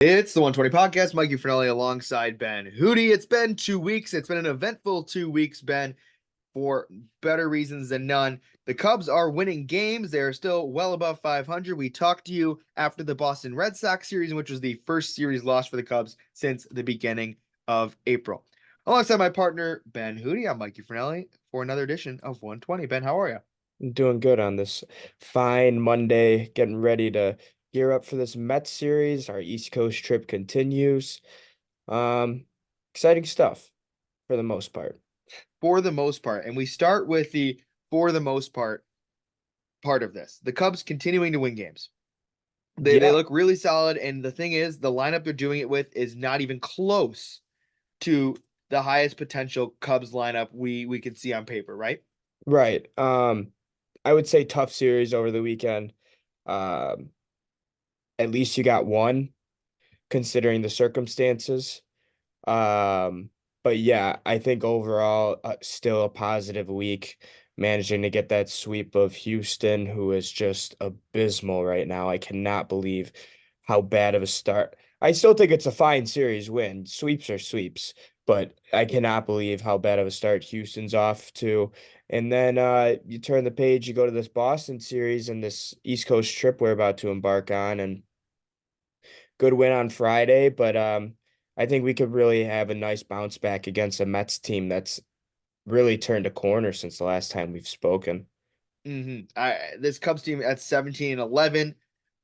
It's the 120 podcast. Mikey Finelli alongside Ben Hootie. It's been 2 weeks. It's been an eventful 2 weeks, Ben, for better reasons than none. The Cubs are winning games. They're still well above 500. We talked to you after the Boston Red Sox series, which was the first series loss for the Cubs since the beginning of April. Alongside my partner, Ben Hootie, I'm Mikey Finelli for another edition of 120. Ben, how are you? I'm doing good on this fine Monday, getting ready to gear up for this Mets series. Our East Coast trip continues. Um, Exciting stuff for the most part. For the most part, and we start with the for the most part of this. The Cubs continuing to win games. They Yeah, look really solid, and the thing is, the lineup they're doing it with is not even close to the highest potential Cubs lineup we could see on paper, right? right. I would say tough series over the weekend. Um, at least you got one, considering the circumstances. Um, but yeah, I think overall, still a positive week, managing to get that sweep of Houston, who is just abysmal right now. I cannot believe how bad of a start. I still think it's a fine series win. Sweeps are sweeps, but I cannot believe how bad of a start Houston's off to. And then you turn the page, you go to this Boston series and this East Coast trip we're about to embark on, and good win on Friday, but I think we could really have a nice bounce back against a Mets team that's really turned a corner since the last time we've spoken. This Cubs team at 17-11.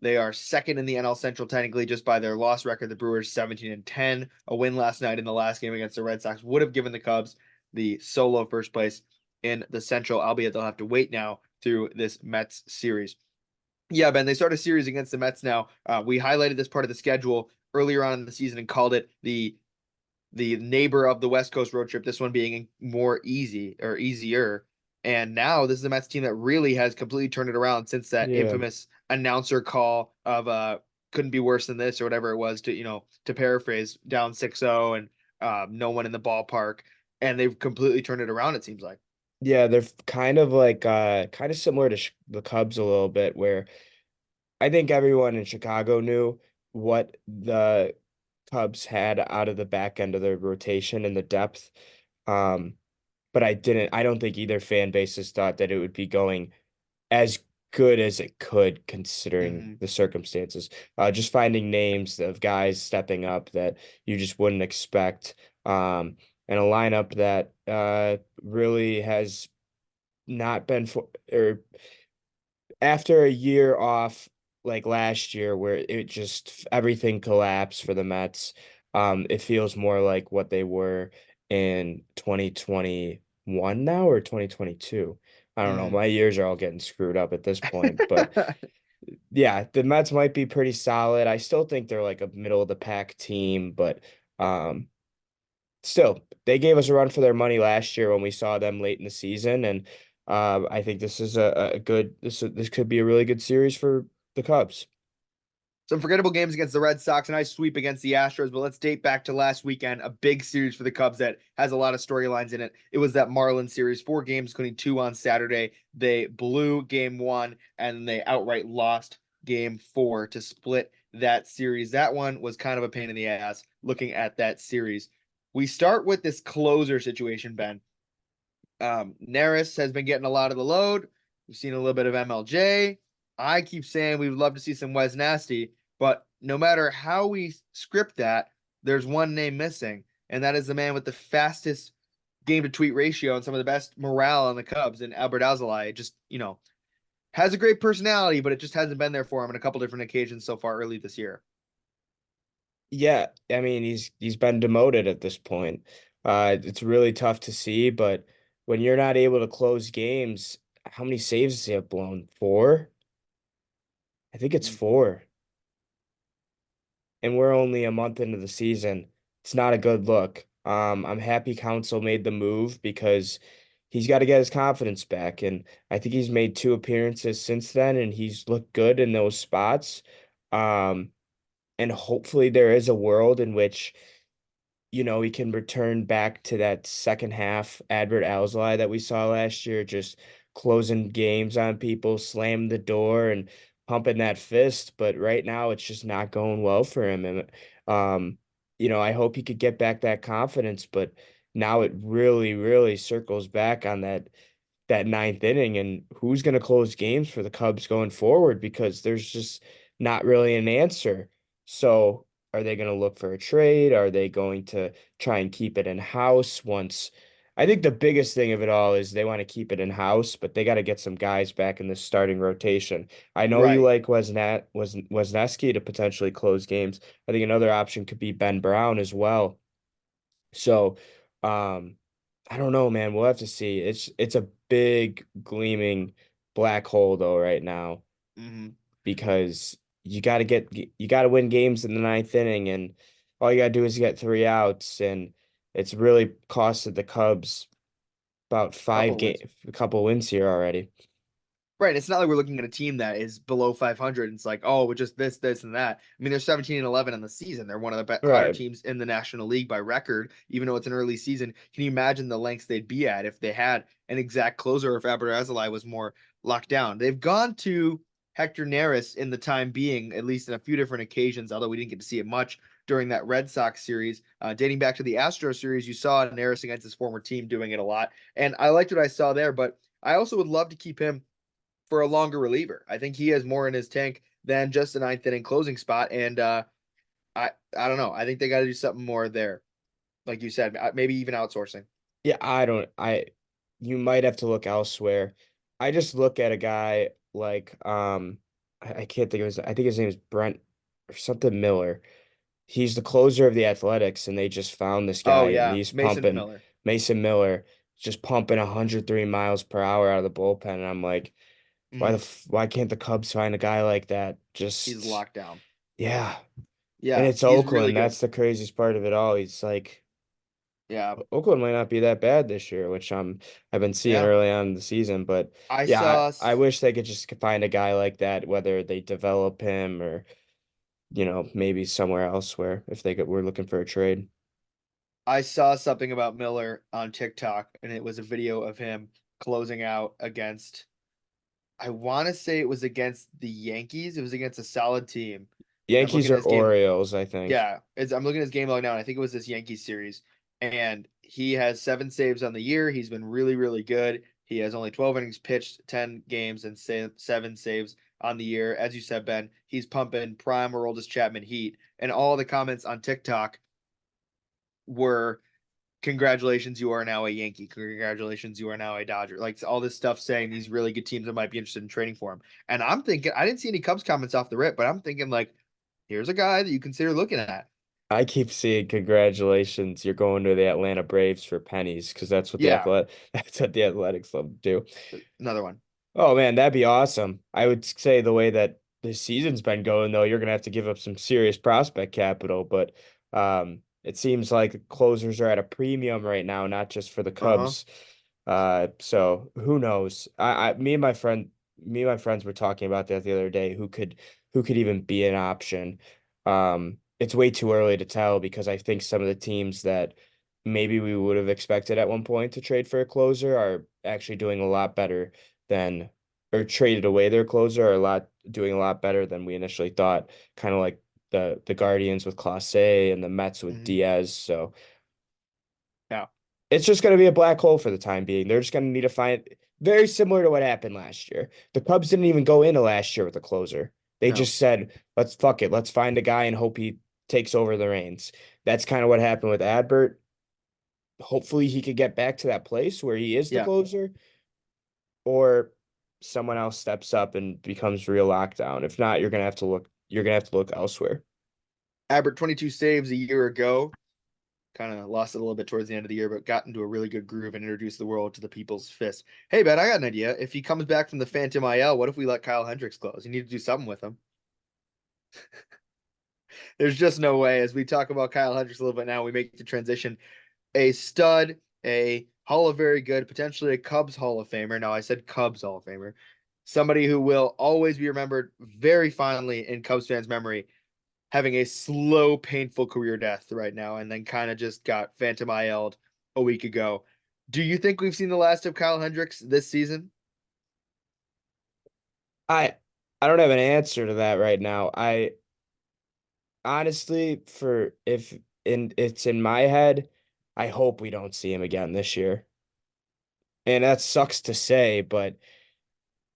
They are second in the NL Central technically just by their loss record. The Brewers 17-10. A win last night in the last game against the Red Sox would have given the Cubs the solo first place in the Central, albeit they'll have to wait now through this Mets series. Yeah, Ben, they start a series against the Mets now. We highlighted this part of the schedule earlier on in the season and called it the neighbor of the West Coast road trip, this one being more easy or easier. And now this is a Mets team that really has completely turned it around since that Yeah. infamous announcer call of couldn't be worse than this or whatever it was, to paraphrase, down 6-0 and no one in the ballpark. And they've completely turned it around, it seems like. Yeah, they're kind of like kind of similar to the Cubs a little bit, where I think everyone in Chicago knew what the Cubs had out of the back end of their rotation and the depth. Um, but I don't think either fan bases thought that it would be going as good as it could considering Mm-hmm. the circumstances. Just finding names of guys stepping up that you just wouldn't expect. And a lineup that really has not been for or after a year off like last year where it just everything collapsed for the Mets. It feels more like what they were in 2021 now or 2022. I don't know. Mm-hmm. My years are all getting screwed up at this point, but yeah, the Mets might be pretty solid. I still think they're like a middle of the pack team, but um still, they gave us a run for their money last year when we saw them late in the season, and I think this is a good this could be a really good series for the Cubs. Some forgettable games against the Red Sox, a nice sweep against the Astros, but let's date back to last weekend, a big series for the Cubs that has a lot of storylines in it. It was that Marlins series, 4 games, including two on Saturday. They blew game one, and they outright lost game four to split that series. That one was kind of a pain in the ass looking at that series. We start with this closer situation, Ben. Neris has been getting a lot of the load. We've seen a little bit of MLJ. I keep saying we would love to see some Wes Nasty, but no matter how we script that, there's one name missing, and that is the man with the fastest game to tweet ratio and some of the best morale on the Cubs, and Albert Alzolay. Just, has a great personality, but it just hasn't been there for him on a couple different occasions so far early this year. Yeah, I mean he's been demoted at this point. It's really tough to see, but when you're not able to close games, how many saves does he have blown? Four? I think it's Mm-hmm. four. And we're only a month into the season. It's not a good look. I'm happy Council made the move because he's got to get his confidence back. And I think he's made two appearances since then, and he's looked good in those spots. Um, and hopefully there is a world in which, he can return back to that second half Advert Alzolay that we saw last year, just closing games on people, slam the door, and pumping that fist, but right now it's just not going well for him. And um, I hope he could get back that confidence, but now it really, really circles back on that ninth inning and who's going to close games for the Cubs going forward because there's just not really an answer. So are they going to look for a trade? Are they going to try and keep it in house once? I think the biggest thing of it all is they want to keep it in house, but they got to get some guys back in the starting rotation. I know you Right. like Wesneski to potentially close games. I think another option could be Ben Brown as well. So, um, I don't know, man. We'll have to see. It's a big gleaming black hole though right now Hmm. because you got to win games in the ninth inning, and all you got to do is get three outs, and it's really costed the Cubs about Couple wins. a couple wins here already. Right. It's not like we're looking at a team that is below 500. It's like, oh, with just this, and that. I mean, they're 17 and 11 in the season. They're one of the hotter Right. teams in the National League by record, even though it's an early season. Can you imagine the lengths they'd be at if they had an exact closer or if Aberrazali was more locked down? They've gone to Hector Neris in the time being, at least in a few different occasions, although we didn't get to see it much during that Red Sox series. Dating back to the Astro series, you saw Neris against his former team doing it a lot. And I liked what I saw there, but I also would love to keep him for a longer reliever. I think he has more in his tank than just a ninth inning closing spot. And I don't know. I think they got to do something more there. Like you said, maybe even outsourcing. Yeah, I don't I you might have to look elsewhere. I just look at a guy like I can't think of his I think his name is Brent or something Miller. He's the closer of the Athletics, and they just found this Oh guy, and yeah, he's Mason pumping Miller. Mason Miller, just pumping 103 miles per hour out of the bullpen. And I'm like, Mm-hmm. why can't the Cubs find a guy like that? He's Just locked down. yeah. And Yeah, it's he's really Oakland. good. That's the craziest part of it all. He's like Yeah, Oakland might not be that bad this year, which I've been seeing yeah. early on in the season. But I yeah, saw I wish they could just find a guy like that, whether they develop him or maybe somewhere else where if were looking for a trade. I saw something about Miller on TikTok, and it was a video of him closing out against. I want to say it was against the Yankees. It was against a solid team, and I'm Yankees looking at or his game. Orioles, I think. Yeah, I'm looking at his game log now, and I think it was this Yankees series. And he has 7 saves on the year. He's been really, really good. He has only 12 innings pitched, 10 games, and 7 saves on the year. As you said, Ben, he's pumping prime Aroldis Chapman heat. And all the comments on TikTok were, congratulations, you are now a Yankee. Congratulations, you are now a Dodger. Like all this stuff saying these really good teams that might be interested in trading for him. And I'm thinking, I didn't see any Cubs comments off the rip, but I'm thinking like, here's a guy that you consider looking at. I keep seeing congratulations, you're going to the Atlanta Braves for pennies because Yeah, that's what the Athletics love to do. another one. Oh man, that'd be awesome. I would say the way that the season's been going, though, you're gonna have to give up some serious prospect capital, but it seems like closers are at a premium right now, not just for the Uh-huh. Cubs. So who knows? Me and my friends were talking about that the other day. Who could even be an option? It's way too early to tell because I think some of the teams that maybe we would have expected at one point to trade for a closer are actually doing a lot better than or traded away their closer are doing a lot better than we initially thought. Kind of like the Guardians with Clase and the Mets with Hmm. Diaz. So Yeah. it's just going to be a black hole for the time being. They're just going to need to find very similar to what happened last year. The Cubs didn't even go into last year with a closer. They No. just said, let's fuck it. Let's find a guy and hope he takes over the reins. That's kind of what happened with Adbert. Hopefully he could get back to that place where he is the Yeah. closer or someone else steps up and becomes real lockdown. If not, you're gonna have to look elsewhere. Albert 22 saves a year ago. Kind of lost it a little bit towards the end of the year, but got into a really good groove and introduced the world to the people's fist. Hey, Ben, I got an idea. If he comes back from the Phantom IL, what if we let Kyle Hendricks close? You need to do something with him. There's just no way. As we talk about Kyle Hendricks a little bit now, we make the transition. A stud, a Hall of Very Good, potentially a Cubs Hall of Famer. Now, I said Cubs Hall of Famer. Somebody who will always be remembered very fondly in Cubs fans' memory, having a slow, painful career death right now, and then kind of just got Phantom IL'd a week ago. Do you think we've seen the last of Kyle Hendricks this season? I I don't have an answer to that right now. I honestly, for if in it's in my head, I hope we don't see him again this year. And that sucks to say, but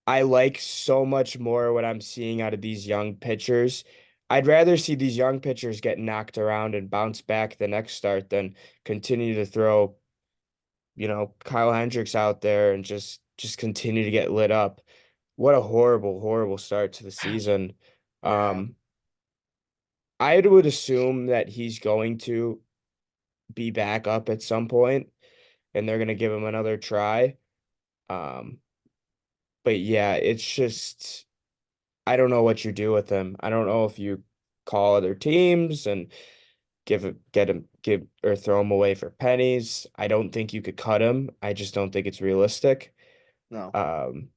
I like so much more what I'm seeing out of these young pitchers. I'd rather see these young pitchers get knocked around and bounce back the next start than continue to throw, Kyle Hendricks out there and just continue to get lit up. What a horrible, horrible start to the season. Yeah. Um, I would assume that he's going to be back up at some point and they're going to give him another try. Um, but yeah, it's just I don't know what you do with him. I don't know if you call other teams and give or throw him away for pennies. I don't think you could cut him. I just don't think it's realistic. No. Um,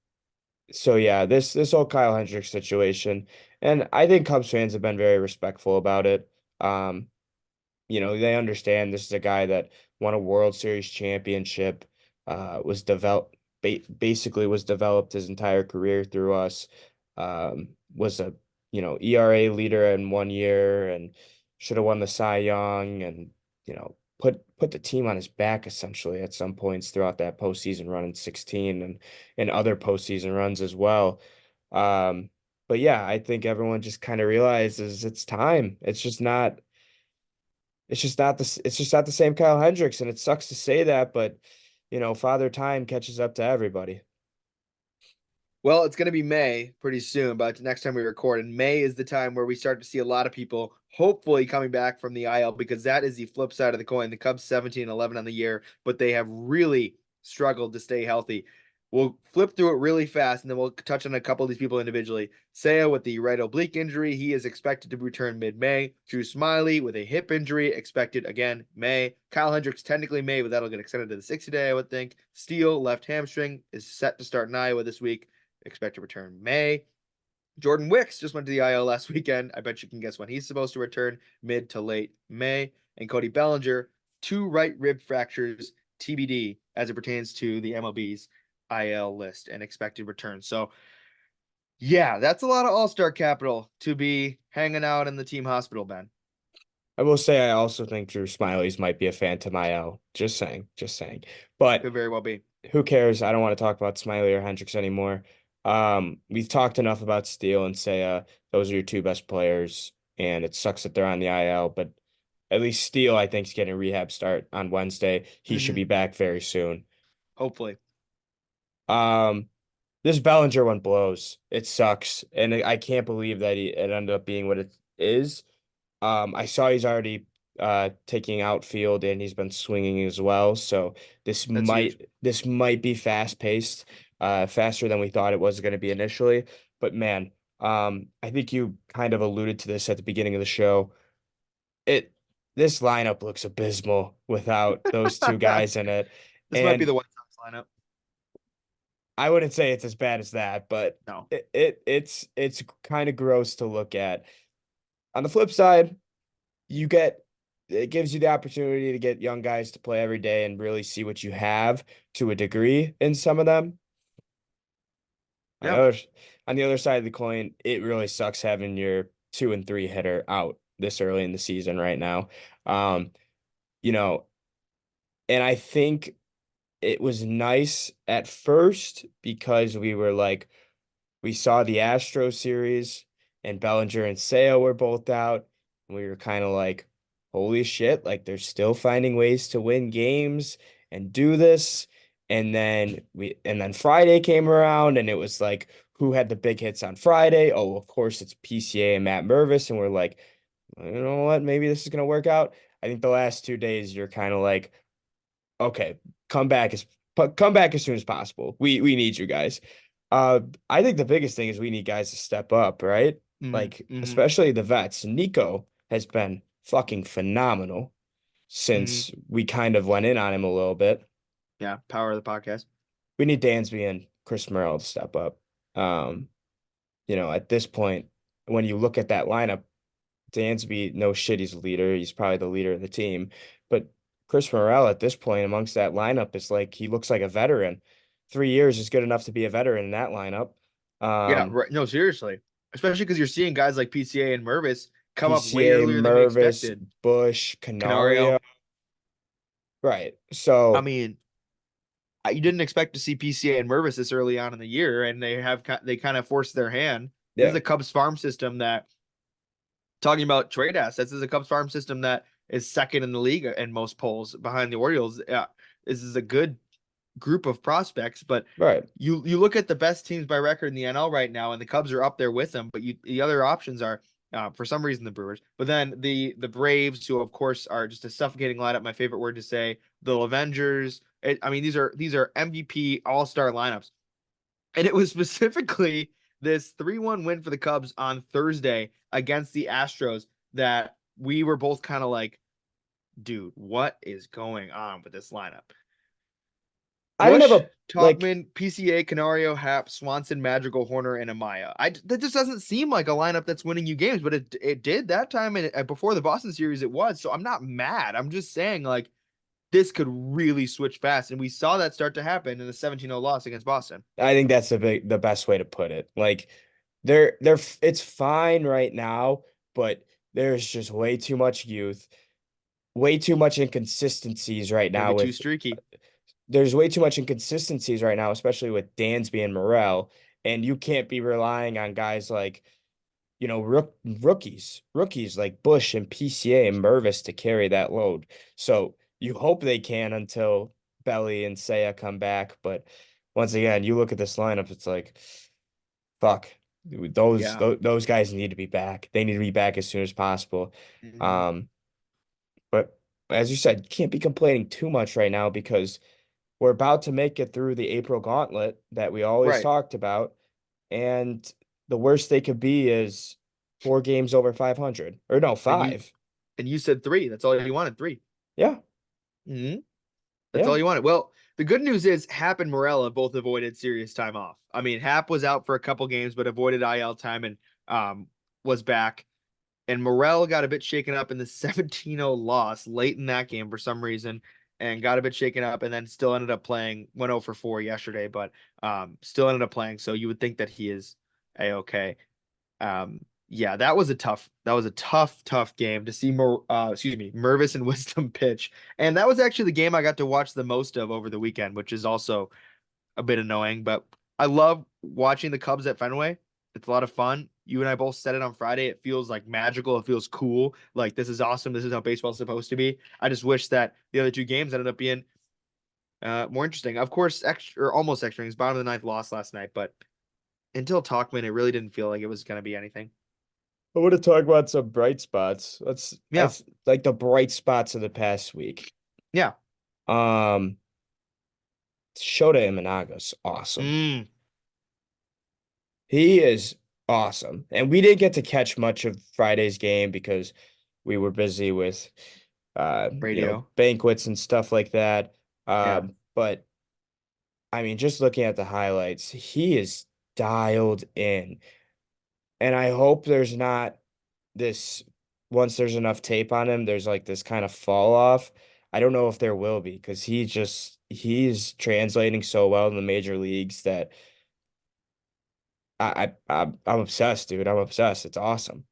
so yeah, this whole Kyle Hendricks situation, and I think Cubs fans have been very respectful about it. Um, they understand this is a guy that won a World Series championship, was developed basically was developed his entire career through us, was a ERA leader in 1 year and should have won the Cy Young and put the team on his back essentially at some points throughout that postseason run in 16 and other postseason runs as well. But yeah, I think everyone just kind of realizes it's time. It's just not the same Kyle Hendricks, and it sucks to say that, but Father Time catches up to everybody. Well, it's going to be May pretty soon, but next time we record, and May is the time where we start to see a lot of people hopefully coming back from the IL because that is the flip side of the coin. The Cubs 17-11 on the year, but they have really struggled to stay healthy. We'll flip through it really fast, and then we'll touch on a couple of these people individually. Seiya with the right oblique injury, he is expected to return mid-May. Drew Smiley with a hip injury, expected again May. Kyle Hendricks technically May, but that'll get extended to the 60-day, I would think. Steele left hamstring is set to start in Iowa this week. Expect to return May. Jordan Wicks just went to the IL last weekend. I bet you can guess when he's supposed to return, mid to late May. And Cody Bellinger, two right rib fractures, TBD, as it pertains to the MLB's IL list and expected return. So, yeah, that's a lot of all-star capital to be hanging out in the team hospital, Ben. I will say I also think Drew Smiley's might be a Phantom IL. Just saying, just saying. But Could very well be. who cares? I don't want to talk about Smiley or Hendricks anymore. We've talked enough about Steele and Seiya. Those are your two best players, and it sucks that they're on the IL, but at least Steele, I think, is getting a rehab start on Wednesday. He should Mm-hmm. be back very soon. Hopefully. Um, this Bellinger one blows. It sucks, and I can't believe that it ended up being what it is. I saw he's already taking outfield and he's been swinging as well. So That's huge. this might be fast paced, faster than we thought it was going to be initially. But man, I think you kind of alluded to this at the beginning of the show. It This lineup looks abysmal without those two guys in it. This might be And the White Sox lineup. I wouldn't say it's as bad as that, but No. it's kind of gross to look at. On the flip side, you get it gives you the opportunity to get young guys to play every day and really see what you have to a degree in some of them. On the Yeah. other, on the other side of the coin, it really sucks having your 2 and 3 hitter out this early in the season right now. Um, you know, and I think it was nice at first because we saw the Astro series and Bellinger and Sale were both out. And we were kind of like, holy shit, like they're still finding ways to win games and do this. And then Friday came around and it was like, who had the big hits on Friday? Oh, of course it's PCA and Matt Mervis. And we're like, you know what? Maybe this is gonna work out. I think the last 2 days you're kind of like, okay, come back as come back as soon as possible. We need you guys. I think the biggest thing is we need guys to step up, right? Mm-hmm. Like Mm-hmm. especially the vets. Nico has been fucking phenomenal Mm-hmm. since we kind of went in on him a little bit. Yeah. Power of the podcast. We need Dansby and Chris Morrell to step up. Um, at this point, when you look at that lineup, Dansby, no shit, he's a leader. He's probably the leader of the team. But Chris Morrell at this point amongst that lineup is like he looks like a veteran. 3 years is good enough to be a veteran in that lineup. Yeah, Um, right. No, seriously. Especially because you're seeing guys like PCA and Mervis come up way PCA, earlier than we Mervis, expected. Bush, Canario. Canario. Right. I So, mean, you didn't expect to see PCA and Mervis this early on in the year, and they kind of forced their hand. This is yeah, a Cubs farm system that, talking about trade assets, this is a Cubs farm system that is second in the league in most polls behind the Orioles. This is a good group of prospects, but right. you look at the best teams by record in the NL right now, and the Cubs are up there with them. But the other options are, for some reason, the Brewers. But then the Braves, who of course are just a suffocating lineup. My favorite word to say, the Avengers. I mean, these are MVP All Star lineups, and it was specifically this 3-1 win for the Cubs on Thursday against the Astros that we were both kind of like, dude, what is going on with this lineup? I didn't have Bush, a like Tauchman, PCA, Canario, Happ, Swanson, Madrigal, Horner, and Amaya. That just doesn't seem like a lineup that's winning you games, but it did that time, and before the Boston series it was. So I'm not mad. I'm just saying like this could really switch fast, and we saw that start to happen in the 17-0 loss against Boston. I think that's the best way to put it. Like it's fine right now, but there's just way too much youth, way too much inconsistencies right now Maybe too with streaky. there's way too much inconsistencies right now, especially with Dansby and Morel, and you can't be relying on guys like, rookies like Bush and PCA and Mervis to carry that load. So you hope they can until Belly and Saya come back. But once again, you look at this lineup, it's like, fuck, Yeah. those guys need to be back. They need to be back as soon as possible. Mhm. Um, but as you said, you can't be complaining too much right now because we're about to make it through the April gauntlet that we always Right. talked about. And the worst they could be is 4 games over 500. Or no, And you 5. and you said three. That's all you wanted. Three. Yeah. Hmm. That's Yeah. all you wanted. Well, the good news is Hap and Morella both avoided serious time off. I mean, Hap was out for a couple games, but avoided IL time and was back. And Morel got a bit shaken up in the 17-0 loss late in that game for some reason, and got a bit shaken up, and then still ended up playing. Went 0 for 4 yesterday, but still ended up playing. So you would think that he is a-okay. Yeah, that was a tough game to see Mervis and Wisdom pitch. And that was actually the game I got to watch the most of over the weekend, which is also a bit annoying, but I love watching the Cubs at Fenway. It's a lot of fun. You and I both said it on Friday. It feels like magical. It feels cool. Like this is awesome. This is how baseball's supposed to be. I just wish that the other two games ended up being more interesting. Of course, extra or almost extra innings, bottom of the ninth loss last night, but until Talkman, it really didn't feel like it was going to be anything. I want to talk about some bright spots. Yeah. That's like the bright spots of the past week. Yeah. Um, Shota Imanaga's awesome. Mm, He is awesome. And we didn't get to catch much of Friday's game because we were busy with radio. banquets and stuff like that. Yeah. But I mean, just looking at the highlights, he is dialed in. And I hope there's not this, once there's enough tape on him, there's like this kind of fall off. I don't know if there will be because he's translating so well in the major leagues that I'm obsessed, dude. I'm obsessed. It's awesome.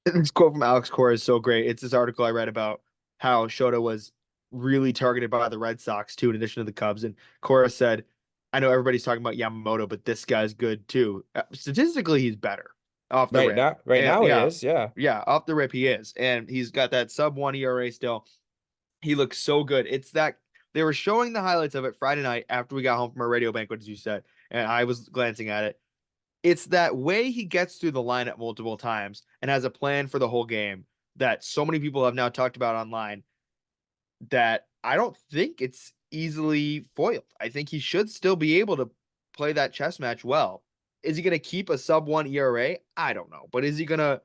This quote from Alex Cora is so great. It's this article I read about how Shota was really targeted by the Red Sox too, in addition to the Cubs. And Cora said, "I know everybody's talking about Yamamoto, but this guy's good too. Statistically, he's better off the rip. Right And now he yeah, is, yeah. yeah, off the rip he is, and he's got that sub one ERA still. He looks so good. It's that they were showing the highlights of it Friday night after we got home from our radio banquet, as you said, and I was glancing at it. It's that way he gets through the lineup multiple times and has a plan for the whole game that so many people have now talked about online that I don't think it's easily foiled. I think he should still be able to play that chess match well. Is he going to keep a sub one ERA? I don't know. But is he going to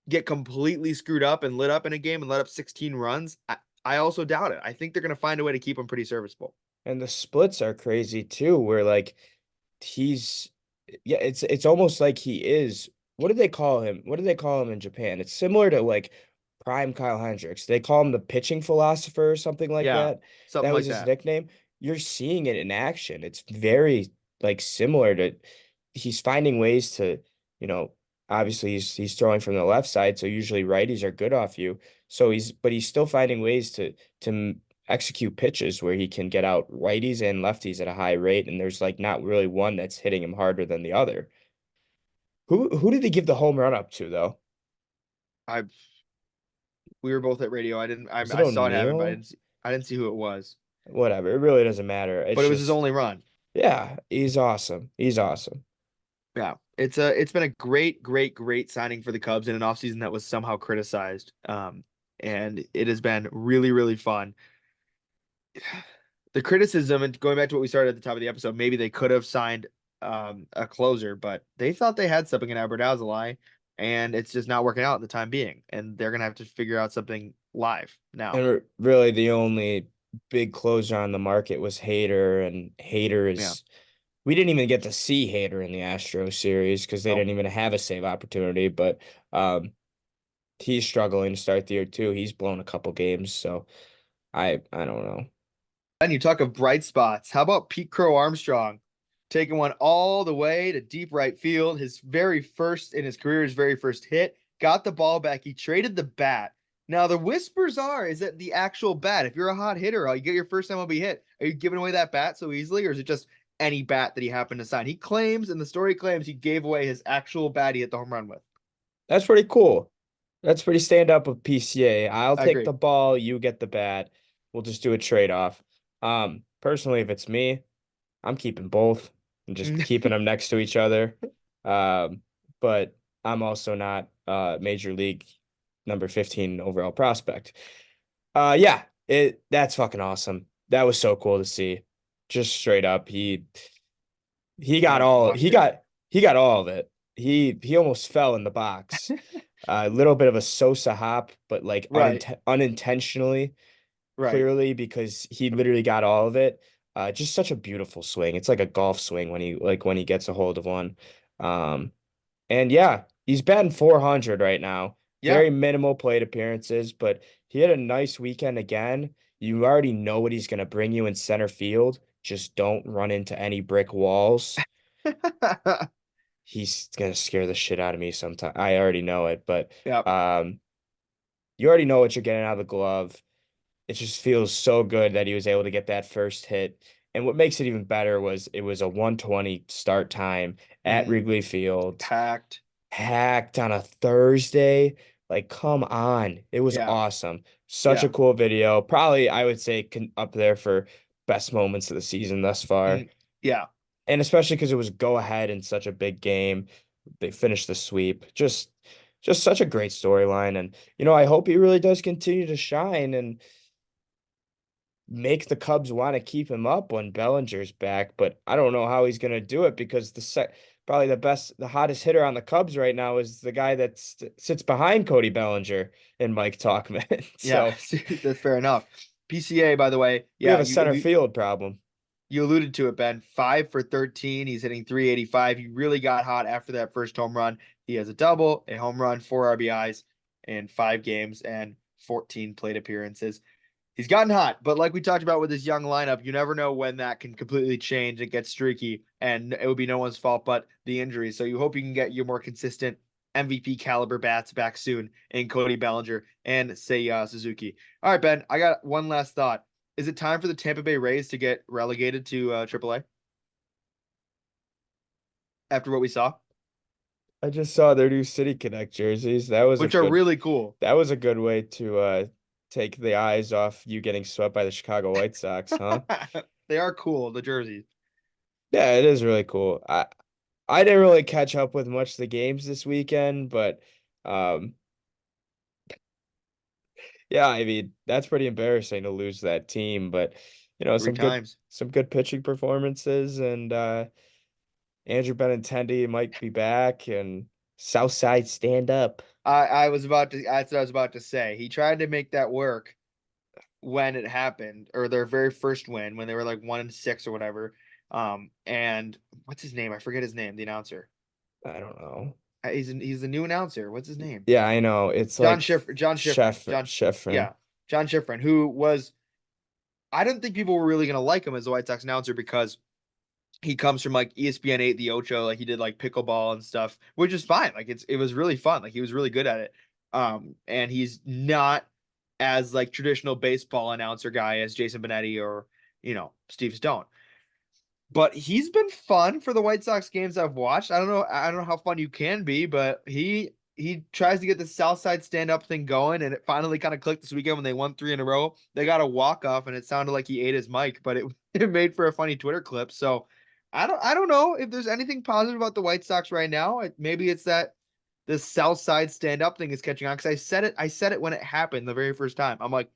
get completely screwed up and lit up in a game and let up 16 runs? I also doubt it. I think they're going to find a way to keep him pretty serviceable. And the splits are crazy too, where like he's yeah, it's almost like he is. What do they call him? What do they call him in Japan? It's similar to like prime Kyle Hendricks. They call him the pitching philosopher or something like Yeah, that. something That was like his that. nickname. You're seeing it in action. It's very like similar to he's finding ways to, you know, obviously he's throwing from the left side, so usually righties are good off you. So he's still finding ways to execute pitches where he can get out righties and lefties at a high rate, and there's like not really one that's hitting him harder than the other. Who did he give the home run up to though? I we were both at radio. Was it I saw it happen, but O'Neal? I didn't see who it was. Whatever. It really doesn't matter. But It's it was his just, only run. yeah, he's awesome. He's awesome. Yeah. It's been a great signing for the Cubs in an offseason that was somehow criticized. And it has been really fun. The criticism, and going back to what we started at the top of the episode, maybe they could have signed a closer, but they thought they had something in Albert Alzolay, and it's just not working out at the time being. And they're gonna have to figure out something live now. And really, the only big closer on the market was Hader, and Hader Yeah. is. We didn't even get to see Hader in the Astros series because they No. didn't even have a save opportunity. But he's struggling to start the year too. He's blown a couple games, so I don't know. And you talk of bright spots. How about Pete Crow-Armstrong taking one all the way to deep right field? His very first in his career, his very first hit, got the ball back. He traded the bat. Now the whispers are, is that the actual bat? If you're a hot hitter, you get your first MLB hit. Are you giving away that bat so easily, or is it just any bat that he happened to sign? He claims, and the story claims, he gave away his actual bat he hit the home run with. That's pretty cool. That's pretty stand up with PCA. I'll I take agree. the ball, you get the bat. We'll just do a trade off. Personally, if it's me, I'm keeping both and just keeping them next to each other. But I'm also not major league number 15 overall prospect. Yeah, that's fucking awesome. That was so cool to see. Just straight up, he got all he got all of it. He almost fell in the box. A little bit of a Sosa hop, but like Right, unintentionally, right. clearly because he literally got all of it. Just such a beautiful swing. It's like a golf swing when he gets a hold of one. Um, and yeah, he's batting 400 right now. Yeah. Very minimal plate appearances, but he had a nice weekend again. You already know what he's going to bring you in center field. Just don't run into any brick walls. He's going to scare the shit out of me sometime. I already know it, but Yep. um, you already know what you're getting out of the glove. It just feels so good that he was able to get that first hit. And what makes it even better was it was a 1:20 start time at Mhm. Wrigley Field, Packed. packed on a Thursday. Like, come on. It was Yeah. awesome. Such a Yeah. cool video. Probably, I would say, up there for best moments of the season thus far. Mhm. Yeah. And especially because it was go ahead in such a big game. They finished the sweep. Just such a great storyline. And, I hope he really does continue to shine and make the Cubs want to keep him up when Bellinger's back, but I don't know how he's going to do it because probably the hottest hitter on the Cubs right now is the guy that sits behind Cody Bellinger and Mike Tauchman. Yeah. So That's fair enough. PCA, by the way, we yeah, have a center field problem. you alluded to it, Ben. 5 for 13. He's hitting 385. He really got hot after that first home run. He has a double, a home run, 4 RBIs in 5 games and 14 plate appearances. He's gotten hot, but like we talked about with his young lineup, you never know when that can completely change. It gets streaky, and it would be no one's fault but the injury. So you hope you can get your more consistent MVP caliber bats back soon in Cody Bellinger and Seiya Suzuki. All right, Ben, I got one last thought. Is it time for the Tampa Bay Rays to get relegated to AAA after what we saw, I just saw their new City Connect jerseys. That was a which are good really cool? that was a good way to take the eyes off you getting swept by the Chicago White Sox, huh? They are cool, the jerseys. Yeah, it is really cool. I didn't really catch up with much of the games this weekend, but um yeah, I mean, that's pretty embarrassing to lose that team, but Three times. some good pitching performances and Andrew Benintendi might be back and Southside stand up. I was about to. That's what I was about to say. He tried to make that work when it happened, or their very first win when they were like 1-6 or whatever. And what's his name? I forget his name. The announcer. I don't know. He's the new announcer. What's his name? Yeah, I know. It's John like Shiffrin. John Shiffrin. Shiffrin. Yeah, John Shiffrin, who was. I didn't think people were really gonna like him as the White Sox announcer because he comes from like ESPN 8 the Ocho, like he did like pickleball and stuff, which is fine. Like it was really fun. Like he was really good at it. And he's not as like traditional baseball announcer guy as Jason Benetti or, Steve Stone. But he's been fun for the White Sox games I've watched. I don't know how fun you can be, but he tries to get the South Side stand up thing going, and it finally kind of clicked this weekend when they won 3 in a row. They got a walk off, and it sounded like he ate his mic, but it it made for a funny Twitter clip. So I don't know if there's anything positive about the White Sox right now. Maybe it's that this South Side stand up thing is catching on because I said it when it happened the very first time. I'm like,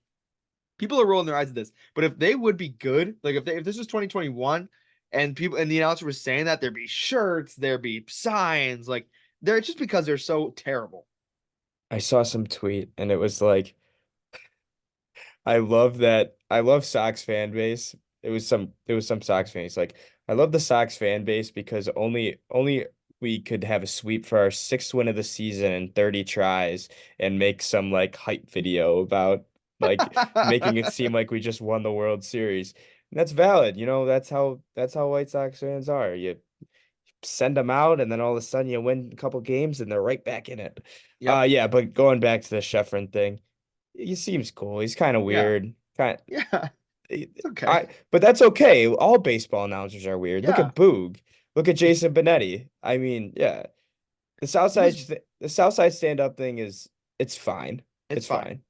people are rolling their eyes at this. But if they would be good, like if this was 2021 and people and the announcer was saying that, there'd be shirts, there'd be signs, like they're just because they're so terrible. I saw some tweet and it was like, I love that. I love Sox fan base. It was some Sox fans like, I love the Sox fan base because only we could have a sweep for our sixth win of the season in 30 tries and make some like hype video about like making it seem like we just won the World Series. And that's valid. That's how White Sox fans are. You send them out and then all of a sudden you win a couple games and they're right back in it. Yep. Yeah, but going back to the Shiffrin thing, he seems cool. He's kind of Yeah. weird. Yeah. It's okay. But that's okay. All baseball announcers are weird. Look Yeah. at Boog. Look at Jason Benetti. I mean, yeah. The What was Southside stand-up thing it's fine. it's It's fine. fine.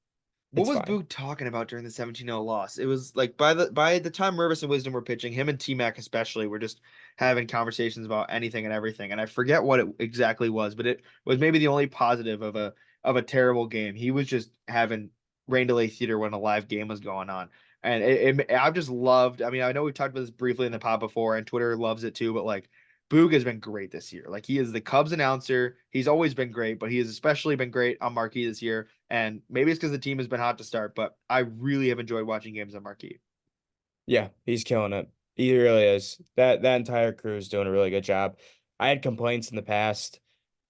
What It's was fine. Boog talking about during the 17-0 loss? It was like by the time Mervis and Wisdom were pitching, him and T-Mac especially were just having conversations about anything and everything. And I forget what it exactly was, but it was maybe the only positive of a terrible game. He was just having rain delay theater when a live game was going on. And I've just loved. I mean, I know we've talked about this briefly in the pod before, and Twitter loves it too. But like, Boog has been great this year. Like he is the Cubs announcer. He's always been great, but he has especially been great on Marquee this year. And maybe it's because the team has been hot to start, but I really have enjoyed watching games on Marquee. Yeah, he's killing it. He really is. That entire crew is doing a really good job. I had complaints in the past.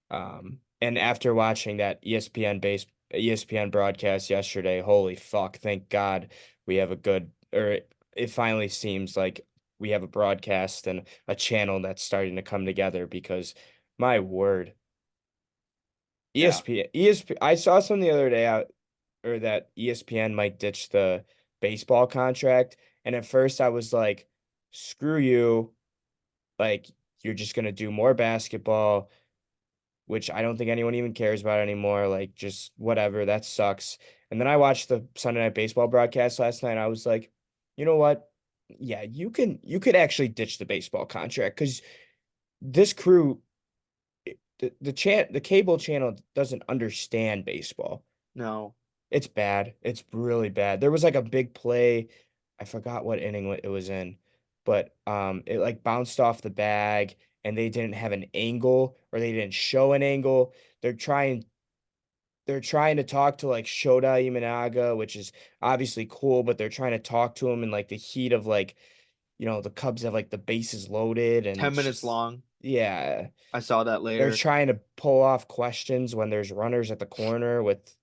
And after watching that ESPN broadcast yesterday, holy fuck, thank God we have a good, or it finally seems like we have a broadcast and a channel that's starting to come together because my word, Yeah. I saw something the other day out or that ESPN might ditch the baseball contract. And at first I was like, screw you, like you're just gonna do more basketball, which I don't think anyone even cares about anymore. Like, just whatever, that sucks. And then I watched the Sunday Night Baseball broadcast last night. I was like, you know what? Yeah, you could actually ditch the baseball contract because this crew, the cable channel doesn't understand baseball. No. It's bad. It's really bad. There was like a big play. I forgot what inning it was in, but it like bounced off the bag and they didn't have an angle or they didn't show an angle. They're trying they're trying to talk to like Shota Imanaga, which is obviously cool, but they're trying to talk to him in like the heat of like, the Cubs have like the bases loaded and 10 it's minutes just long. yeah. I saw that They're later. trying to pull off questions when there's runners at the corner with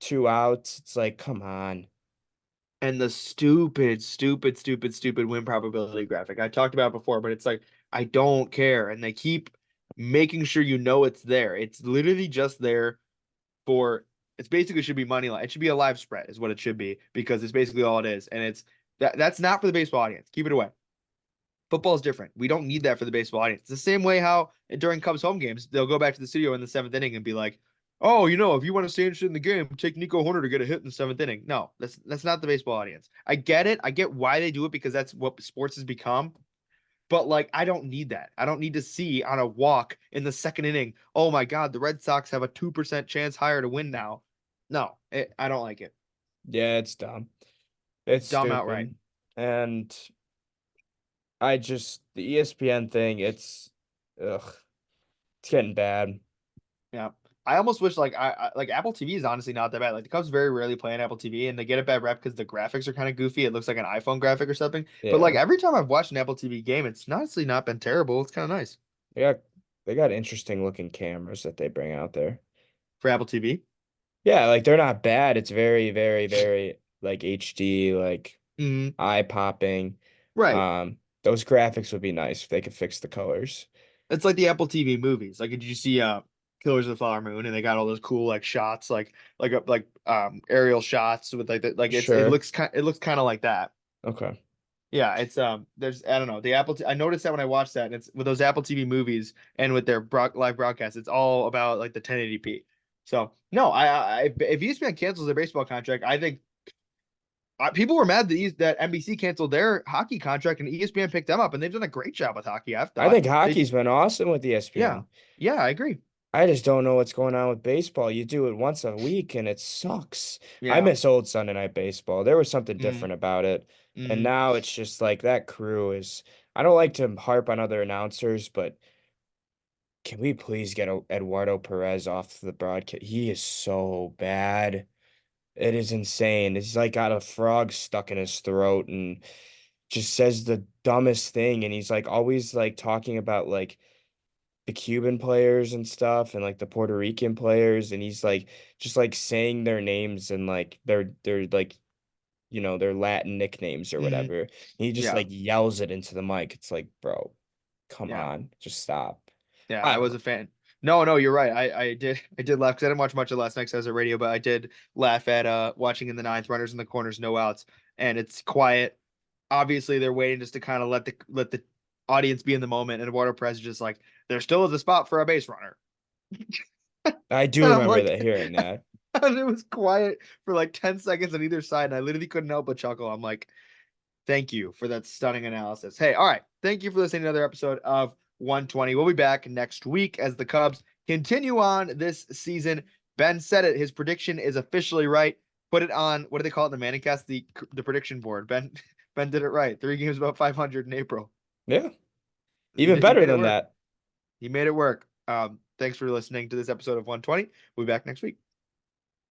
two outs. It's like, come on. And the stupid, stupid, stupid, stupid win probability graphic. I talked about it before, but it's like, I don't care. And they keep making sure it's there. It's literally just there for it's basically should be money line. It should be a live spread, is what it should be, because it's basically all it is. And that's not for the baseball audience. Keep it away. Football is different. We don't need that for the baseball audience. It's the same way how during Cubs home games, they'll go back to the studio in the seventh inning and be like, "Oh, if you want to stay interested in the game, take Nico Horner to get a hit in the seventh inning." No, that's not the baseball audience. I get it. I get why they do it because that's what sports has become. But like, I don't need that. I don't need to see on a walk in the second inning. Oh my God, the Red Sox have a 2% chance higher to win now. No, I don't like it. Yeah, it's dumb. It's Dumb outright. stupid. And the ESPN thing, ugh, it's getting bad. Yeah. I almost wish like Apple TV is honestly not that bad. Like the Cubs very rarely play on Apple TV and they get a bad rep because the graphics are kind of goofy. It looks like an iPhone graphic or something. But like Yeah. every time I've watched an Apple TV game, it's honestly not been terrible. It's kind of nice They got they got interesting looking cameras that they bring out there. for Apple TV. Yeah, like they're not bad. It's very, very, very like HD, like Hmm. eye popping. Right. Um, Those graphics would be nice if they could fix the colors. It's like the Apple TV movies. Like, did you see Killers of the Flower Moon? And they got all those cool like shots, aerial shots with Sure. it looks kind of like that. Okay. Yeah, it's there's I don't know I noticed that when I watched that, and it's with those Apple TV movies and with their live broadcasts, it's all about like the 1080p. So no, if ESPN cancels their baseball contract, I think people were mad that NBC canceled their hockey contract and ESPN picked them up, and they've done a great job with hockey. I've I thought think hockey's been awesome with yeah, ESPN. yeah, I agree. I just don't know what's going on with baseball. You do it once a week and it sucks. I Yeah. miss old Sunday night baseball. There was something Mm, different about it. And mm, now it's just like that crew is, I don't like to harp on other announcers, but can we please get Eduardo Perez off the broadcast? He is so bad. It is insane. He's like got a frog stuck in his throat and just says the dumbest thing. And he's like always like talking about like the Cuban players and stuff and like the Puerto Rican players. And he's like just like saying their names and like they're like, their Latin nicknames or mm, whatever. He just yeah, like yells it into the mic. It's like, bro, come yeah. on, just stop. Yeah, I I don't was know. a fan. No, no, you're right. I did laugh because I didn't watch much of last night 'cause I was at radio, but I did laugh at watching in the ninth, runners in the corners, no outs, and it's quiet. Obviously, they're waiting just to kind of let the audience be in the moment, and Eduardo Perez is just like, there still is a spot for a base runner. I do And I'm remember like, that hearing that. and it was quiet for like 10 seconds on either side, and I literally couldn't help but chuckle. I'm like, thank you for that stunning analysis. Hey, all right. Thank you for listening to another episode of 120. We'll be back next week as the Cubs continue on this season. Ben said it. His prediction is officially right. Put it on, what do they call it in the Manningcast? The prediction board. Ben did it right. 3 games about 500 in April. Yeah, He even did, he better made it than work. that. He made it work. Thanks for listening to this episode of 120. We'll be back next week.